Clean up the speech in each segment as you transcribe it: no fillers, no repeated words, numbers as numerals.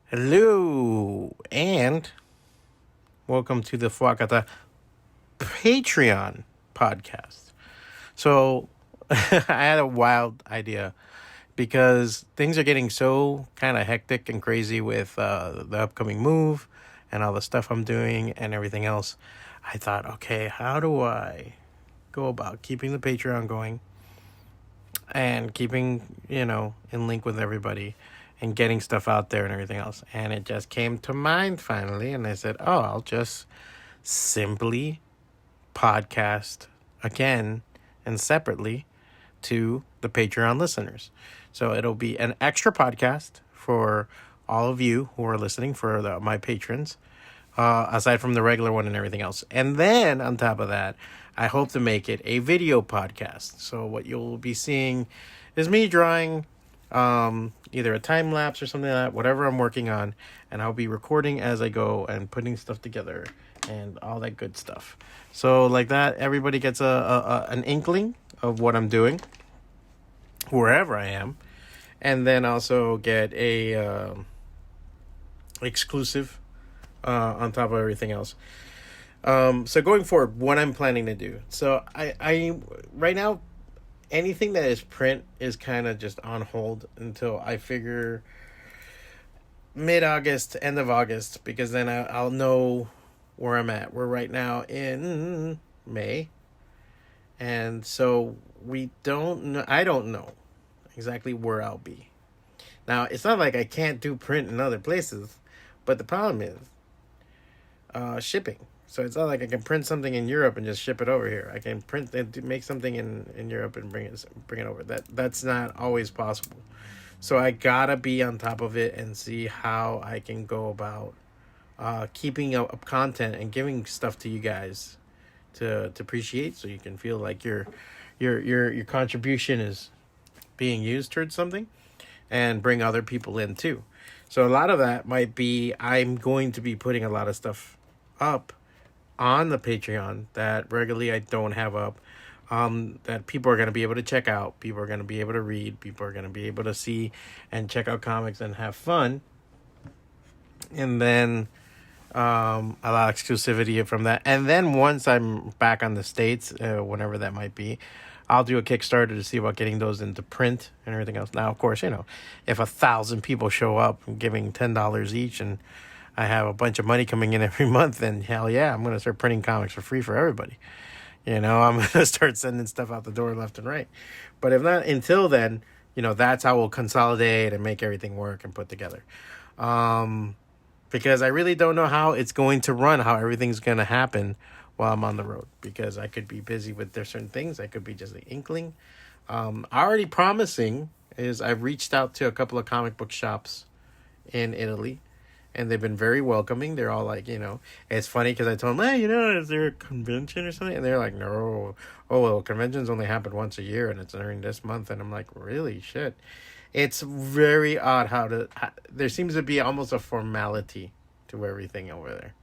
Hello, and welcome to the Fuakata Patreon podcast. So, I had a wild idea because things are getting so kind of hectic and crazy with the upcoming move and all the stuff I'm doing and everything else. I thought, okay, how do I go about keeping the Patreon going and keeping, in link with everybody and getting stuff out there and everything else. And it just came to mind finally. And I said, oh, I'll just simply podcast again and separately to the Patreon listeners. So it'll be an extra podcast for all of you who are listening, for my patrons, aside from the regular one and everything else. And then on top of that, I hope to make it a video podcast. So what you'll be seeing is me drawing either a time lapse or something like that, whatever I'm working on, and I'll be recording as I go and putting stuff together and all that good stuff. So like that, everybody gets an inkling of what I'm doing wherever I am, and then also get a exclusive on top of everything else. So going forward, what I'm planning to do. So I right now, anything that is print is kind of just on hold until I figure mid-August, end of August, because then I'll know where I'm at. We're right now in May, and so I don't know exactly where I'll be. Now, it's not like I can't do print in other places, but the problem is shipping. So it's not like I can print something in Europe and just ship it over here. I can print and make something in Europe and bring it over. That's not always possible. So I gotta be on top of it and see how I can go about keeping up content and giving stuff to you guys to appreciate, so you can feel like your contribution is being used towards something, and bring other people in too. So a lot of that might be, I'm going to be putting a lot of stuff up on the Patreon that regularly I don't have up, that people are going to be able to check out, people are going to be able to read, people are going to be able to see and check out comics and have fun. And then a lot of exclusivity from that. And then once I'm back on the States, whenever that might be, I'll do a Kickstarter to see about getting those into print and everything else. Now, of course, if 1,000 people show up and giving $10 each, and I have a bunch of money coming in every month, then hell yeah, I'm going to start printing comics for free for everybody. I'm going to start sending stuff out the door left and right. But if not, until then, that's how we'll consolidate and make everything work and put together. Because I really don't know how it's going to run, how everything's going to happen while I'm on the road. Because I could be busy with certain things. I could be just an inkling. Already promising is I've reached out to a couple of comic book shops in Italy, and they've been very welcoming. They're all like, it's funny because I told them, hey, is there a convention or something? And they're like, no. Oh, well, conventions only happen once a year, and it's during this month. And I'm like, really? Shit. It's very odd there seems to be almost a formality to everything over there.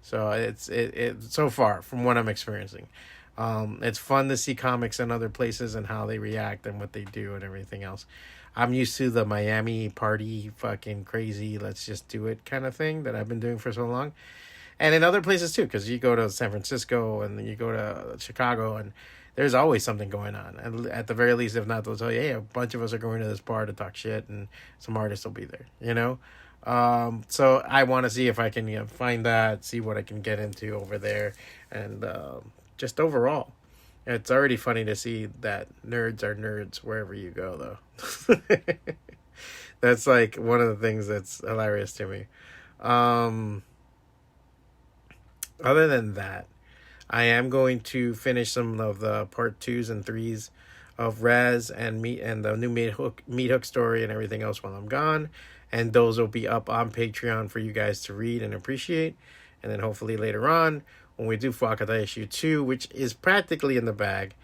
So it's so far from what I'm experiencing. It's fun to see comics in other places and how they react and what they do and everything else. I'm used to the Miami party, fucking crazy, let's just do it kind of thing that I've been doing for so long. And in other places too, because you go to San Francisco and then you go to Chicago, and there's always something going on. And at the very least, if not, they'll tell you, hey, a bunch of us are going to this bar to talk shit, and some artists will be there, So I want to see if I can find that, see what I can get into over there. And just overall, it's already funny to see that nerds are nerds wherever you go, though. That's like one of the things that's hilarious to me. Other than that, I am going to finish some of the part 2s and 3s of Raz and the new Meat Hook story and everything else while I'm gone. And those will be up on Patreon for you guys to read and appreciate. And then hopefully later on, when we do Fuakata issue 2, which is practically in the bag,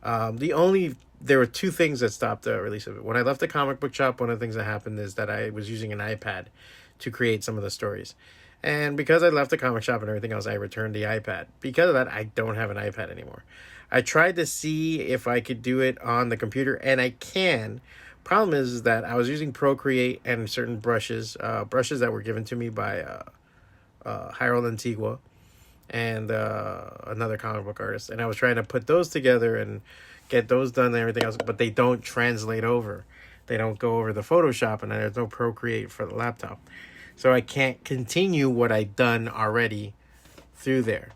there were 2 things that stopped the release of it. When I left the comic book shop, one of the things that happened is that I was using an iPad to create some of the stories. And because I left the comic shop and everything else, I returned the iPad. Because of that, I don't have an iPad anymore. I tried to see if I could do it on the computer, and I can, Problem is that I was using Procreate and certain brushes, brushes that were given to me by Hyrule Antigua and another comic book artist, and I was trying to put those together and get those done and everything else, but they don't translate over. They don't go over the Photoshop, and there's no Procreate for the laptop, so I can't continue what I've done already through there,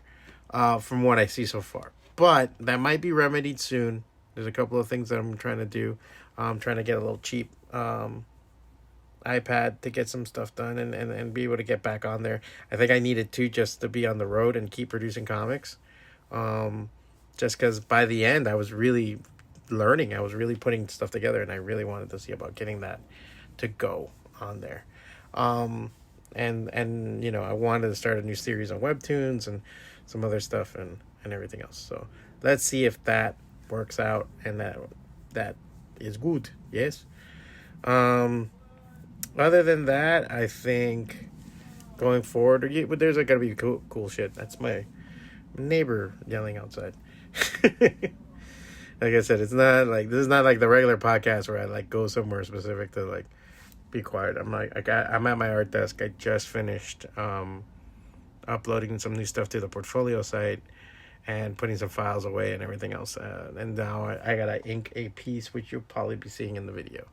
from what I see so far. But that might be remedied soon. There's a couple of things that I'm trying to do. I'm trying to get a little cheap iPad to get some stuff done and be able to get back on there. I think I need it too, just to be on the road and keep producing comics. Just because by the end I was really learning. I was really putting stuff together, and I really wanted to see about getting that to go on there. And you know, I wanted to start a new series on Webtoons and some other stuff and everything else. So let's see if that works out and that is good. Yes. Other than that, I think going forward, there's gotta be cool shit. That's my neighbor yelling outside. Like I said, this is not like the regular podcast where I like go somewhere specific to like be quiet. I'm at my art desk. I just finished uploading some new stuff to the portfolio site and putting some files away and everything else. And now I gotta ink a piece, which you'll probably be seeing in the video.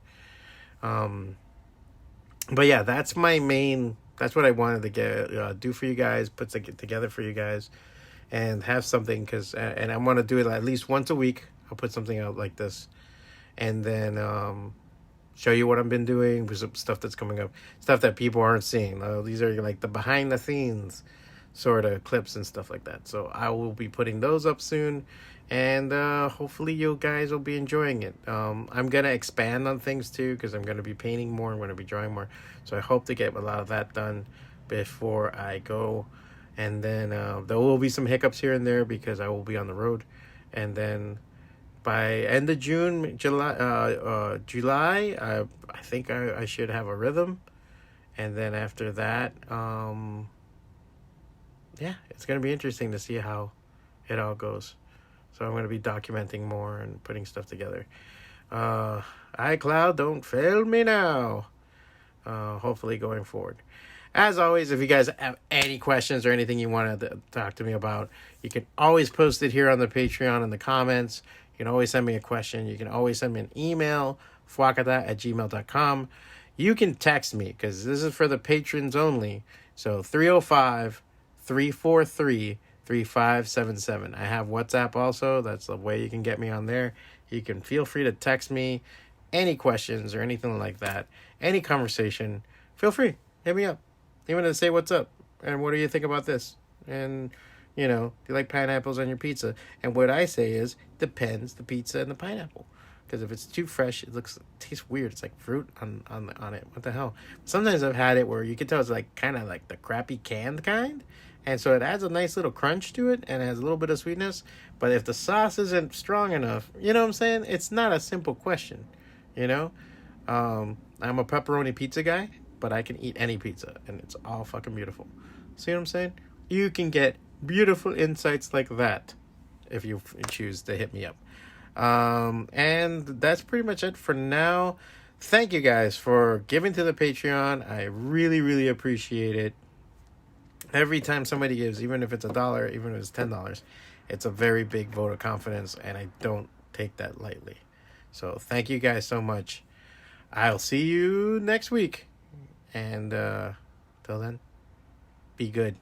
But yeah, that's my main. That's what I wanted to get do for you guys. Put together for you guys, and have something and I want to do it at least once a week. I'll put something out like this, and then show you what I've been doing with some stuff that's coming up, stuff that people aren't seeing. These are like the behind the scenes sort of clips and stuff like that. So I will be putting those up soon, and hopefully you guys will be enjoying it. I'm gonna expand on things too, because I'm gonna be painting more, I'm gonna be drawing more, so I hope to get a lot of that done before I go. And then there will be some hiccups here and there because I will be on the road. And then by end of July, I think I should have a rhythm. And then after that, yeah, it's going to be interesting to see how it all goes. So I'm going to be documenting more and putting stuff together. iCloud, don't fail me now. Hopefully going forward. As always, if you guys have any questions or anything you want to talk to me about, you can always post it here on the Patreon in the comments. You can always send me a question. You can always send me an email, fuacata@gmail.com. You can text me, because this is for the patrons only. So 305-343-3577. I have WhatsApp also. That's the way you can get me on there. You can feel free to text me any questions or anything like that. Any conversation, feel free. Hit me up. Even to say what's up and what do you think about this, and you know, do you like pineapples on your pizza? And what I say is depends the pizza and the pineapple, because if it's too fresh, it tastes weird. It's like fruit on it. What the hell? Sometimes I've had it where you can tell it's like kind of like the crappy canned kind, and so it adds a nice little crunch to it and it has a little bit of sweetness. But if the sauce isn't strong enough, you know what I'm saying? It's not a simple question, you know. I'm a pepperoni pizza guy, but I can eat any pizza, and it's all fucking beautiful. See what I'm saying? You can get beautiful insights like that if you choose to hit me up. And that's pretty much it for now. Thank you guys for giving to the Patreon. I really, really appreciate it. Every time somebody gives, even if it's $1, even if it's $10, it's a very big vote of confidence, and I don't take that lightly. So thank you guys so much. I'll see you next week. And till then, be good.